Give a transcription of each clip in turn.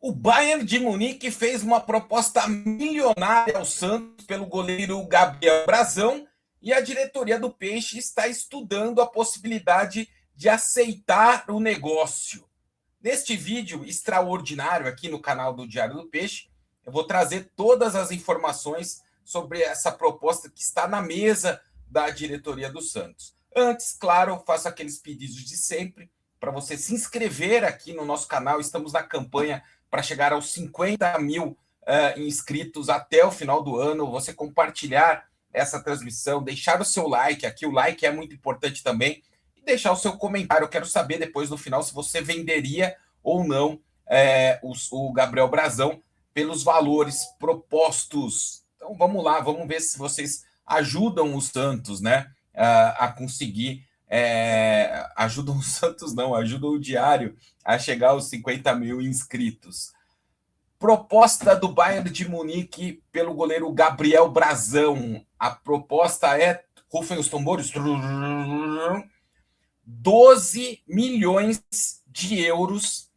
O Bayern de Munique fez uma proposta milionária ao Santos pelo goleiro Gabriel Brazão e a diretoria do Peixe está estudando a possibilidade de aceitar o negócio. Neste vídeo extraordinário aqui no canal do Diário do Peixe, eu vou trazer todas as informações sobre essa proposta que está na mesa da diretoria do Santos. Antes, claro, faço aqueles pedidos de sempre para você se inscrever aqui no nosso canal. Estamos na campanha para chegar aos 50 mil inscritos até o final do ano. Você compartilhar essa transmissão, deixar o seu like aqui, o like é muito importante também, e deixar o seu comentário. Eu quero saber depois no final se você venderia ou não o Gabriel Brazão pelos valores propostos. Então vamos lá, vamos ver se vocês ajudam o Santos, né, a conseguir. Ajudam o Santos, não, ajudam o Diário a chegar aos 50 mil inscritos. Proposta do Bayern de Munique pelo goleiro Gabriel Brazão. A proposta é, rufem os tambores, 12 milhões de euros,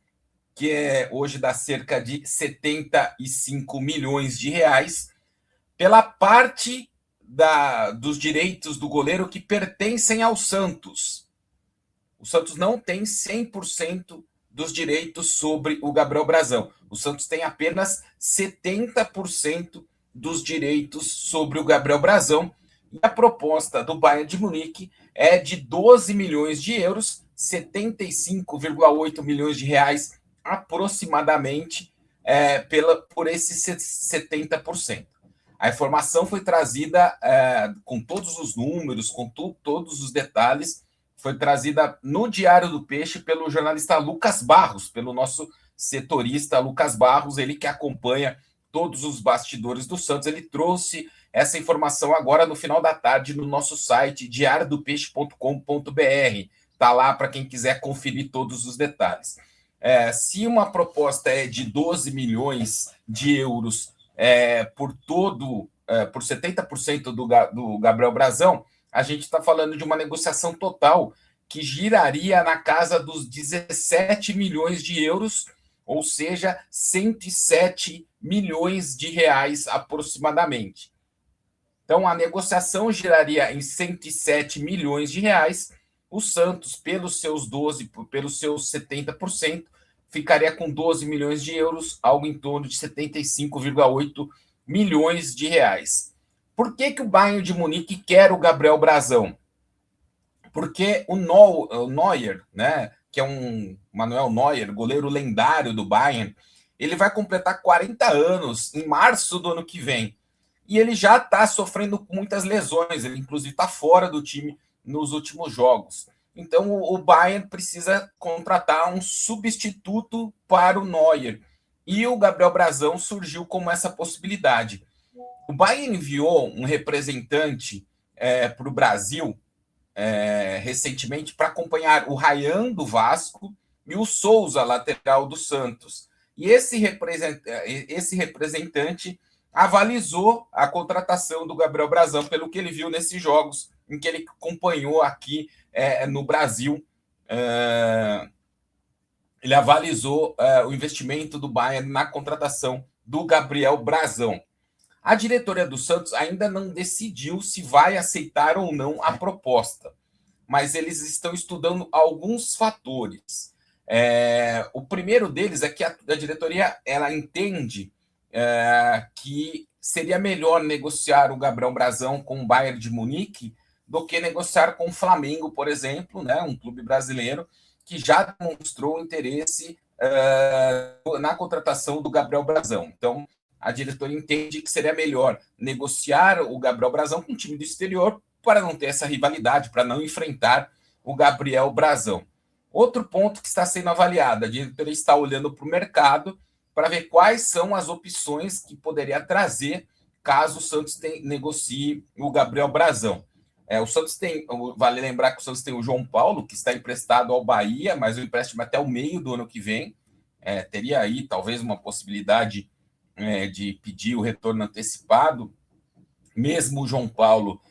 que hoje dá cerca de 75 milhões de reais, pela parte dos direitos do goleiro que pertencem ao Santos. O Santos não tem 100% dos direitos sobre o Gabriel Brazão. O Santos tem apenas 70% dos direitos sobre o Gabriel Brazão. E a proposta do Bayern de Munique é de 12 milhões de euros, 75,8 milhões de reais aproximadamente, por esses 70%. A informação foi trazida com todos os números, com todos os detalhes, foi trazida no Diário do Peixe pelo jornalista Lucas Barros, pelo nosso setorista Lucas Barros, ele que acompanha todos os bastidores do Santos. Ele trouxe essa informação agora no final da tarde no nosso site diariodopeixe.com.br. Está lá para quem quiser conferir todos os detalhes. Se uma proposta é de 12 milhões de euros por 70% do Gabriel Brazão, a gente está falando de uma negociação total que giraria na casa dos 17 milhões de euros, ou seja, 107 milhões de reais aproximadamente. Então, a negociação giraria em 107 milhões de reais. O Santos, pelos seus 70%, ficaria com 12 milhões de euros, algo em torno de 75,8 milhões de reais. Por que o Bayern de Munique quer o Gabriel Brazão? Porque o Neuer, né, que é um Manuel Neuer, goleiro lendário do Bayern, ele vai completar 40 anos em março do ano que vem. E ele já está sofrendo muitas lesões, ele inclusive está fora do time nos últimos jogos. Então o Bayern precisa contratar um substituto para o Neuer. E o Gabriel Brazão surgiu como essa possibilidade. O Bayern enviou um representante para o Brasil recentemente para acompanhar o Ryan do Vasco e o Souza, lateral do Santos. E esse representante avalizou a contratação do Gabriel Brazão pelo que ele viu nesses jogos em que ele acompanhou aqui no Brasil. Ele avalizou o investimento do Bayern na contratação do Gabriel Brazão. A diretoria do Santos ainda não decidiu se vai aceitar ou não a proposta, mas eles estão estudando alguns fatores. O primeiro deles é que a diretoria ela entende que seria melhor negociar o Gabriel Brazão com o Bayern de Munique do que negociar com o Flamengo, por exemplo, né, um clube brasileiro que já demonstrou interesse na contratação do Gabriel Brazão. Então, a diretoria entende que seria melhor negociar o Gabriel Brazão com um time do exterior para não ter essa rivalidade, para não enfrentar o Gabriel Brazão. Outro ponto que está sendo avaliado, a diretoria está olhando para o mercado para ver quais são as opções que poderia trazer caso o Santos negocie o Gabriel Brazão. O Santos tem, vale lembrar que o Santos tem o João Paulo, que está emprestado ao Bahia, mas o empréstimo até o meio do ano que vem. Teria aí talvez uma possibilidade de pedir o retorno antecipado, mesmo o João Paulo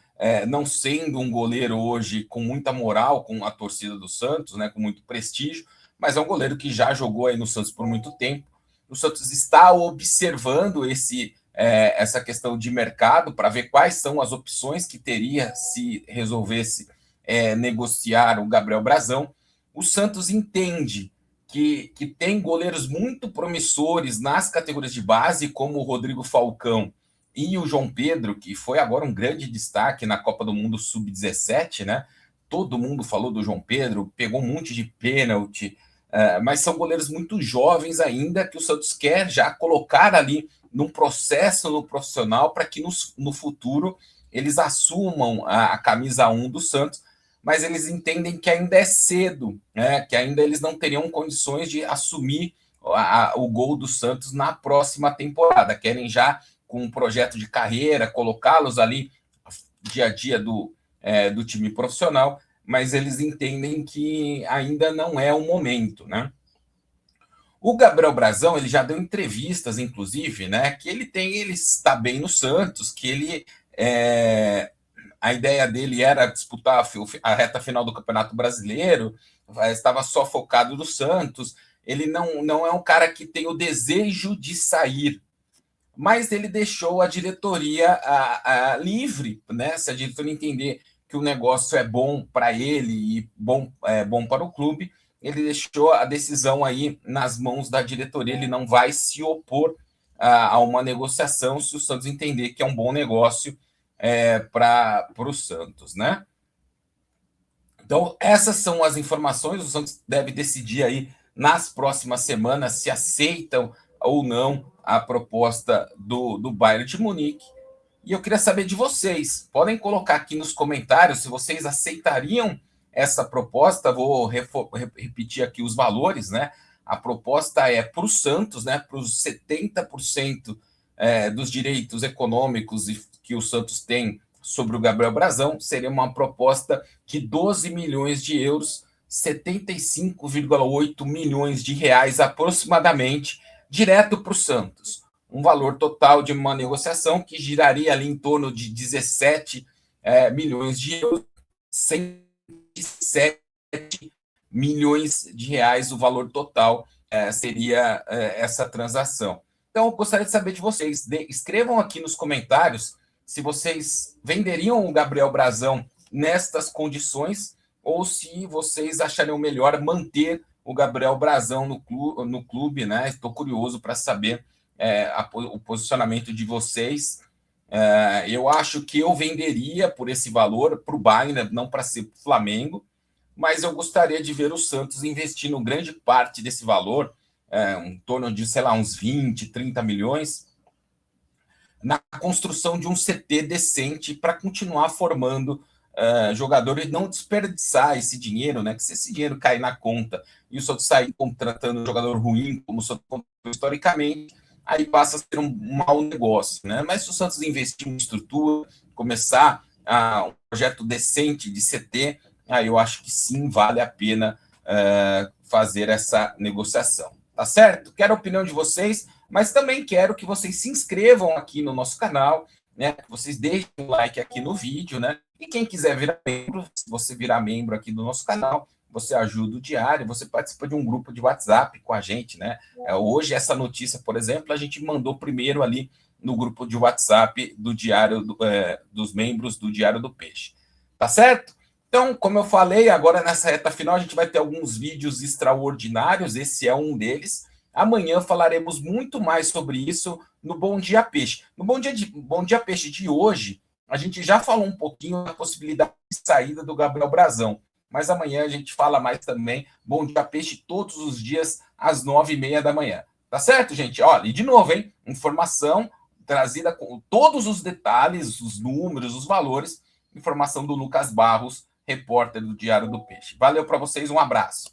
não sendo um goleiro hoje com muita moral com a torcida do Santos, né, com muito prestígio, mas é um goleiro que já jogou aí no Santos por muito tempo O Santos está observando essa questão de mercado para ver quais são as opções que teria se resolvesse negociar o Gabriel Brazão. O Santos entende que tem goleiros muito promissores nas categorias de base, como o Rodrigo Falcão e o João Pedro, que foi agora um grande destaque na Copa do Mundo Sub-17, né? Todo mundo falou do João Pedro, pegou um monte de pênalti, mas são goleiros muito jovens ainda, que o Santos quer já colocar ali num processo no profissional para que no futuro eles assumam a camisa 1 do Santos, mas eles entendem que ainda é cedo, né? Que ainda eles não teriam condições de assumir o gol do Santos na próxima temporada. Querem já, com um projeto de carreira, colocá-los ali dia a dia do time profissional, mas eles entendem que ainda não é o momento, né? O Gabriel Brazão, ele já deu entrevistas, inclusive, né, que ele está bem no Santos, que a ideia dele era disputar a reta final do Campeonato Brasileiro, estava só focado no Santos. Ele não é um cara que tem o desejo de sair, mas ele deixou a diretoria livre, né? Se a diretoria entender que o negócio é bom para ele e bom para o clube, ele deixou a decisão aí nas mãos da diretoria. Ele não vai se opor a uma negociação se o Santos entender que é um bom negócio para o Santos, né? Então, essas são as informações. O Santos deve decidir aí nas próximas semanas se aceitam ou não a proposta do Bayern de Munique. E eu queria saber de vocês. Podem colocar aqui nos comentários se vocês aceitariam essa proposta. Vou repetir aqui os valores, né? A proposta é para o Santos, né? Para os 70% dos direitos econômicos que o Santos tem sobre o Gabriel Brazão, seria uma proposta de 12 milhões de euros, 75,8 milhões de reais aproximadamente, direto para o Santos. Um valor total de uma negociação que giraria ali em torno de 17 milhões de euros, 107 milhões de reais o valor total seria essa transação. Então, eu gostaria de saber de vocês. Escrevam aqui nos comentários se vocês venderiam o Gabriel Brazão nestas condições ou se vocês achariam melhor manter o Gabriel Brazão no clube, né? Estou curioso para saber o posicionamento de vocês. Eu acho que eu venderia por esse valor para o Bayern, não para ser Flamengo, mas eu gostaria de ver o Santos investindo grande parte desse valor, em torno de, sei lá, uns 20, 30 milhões, na construção de um CT decente para continuar formando jogadores e não desperdiçar esse dinheiro, né? Que se esse dinheiro cair na conta e o Santos sair contratando um jogador ruim, como o Santos historicamente, aí passa a ser um mau negócio, né? Mas se o Santos investir em estrutura, começar um projeto decente de CT, aí eu acho que sim, vale a pena fazer essa negociação. Tá certo? Quero a opinião de vocês, mas também quero que vocês se inscrevam aqui no nosso canal, né? Que vocês deixem um like aqui no vídeo, né? E quem quiser virar membro, se você virar membro aqui do nosso canal, você ajuda o Diário, você participa de um grupo de WhatsApp com a gente, né? Hoje, essa notícia, por exemplo, a gente mandou primeiro ali no grupo de WhatsApp do Diário dos membros do Diário do Peixe. Tá certo? Então, como eu falei, agora nessa reta final a gente vai ter alguns vídeos extraordinários, esse é um deles. Amanhã falaremos muito mais sobre isso no Bom Dia Peixe. No Bom Dia Peixe de hoje, a gente já falou um pouquinho da possibilidade de saída do Gabriel Brazão, mas amanhã a gente fala mais também. Bom Dia Peixe todos os dias às 9h30 da manhã. Tá certo, gente? Olha, e de novo, hein? Informação trazida com todos os detalhes, os números, os valores. Informação do Lucas Barros, repórter do Diário do Peixe. Valeu para vocês, um abraço.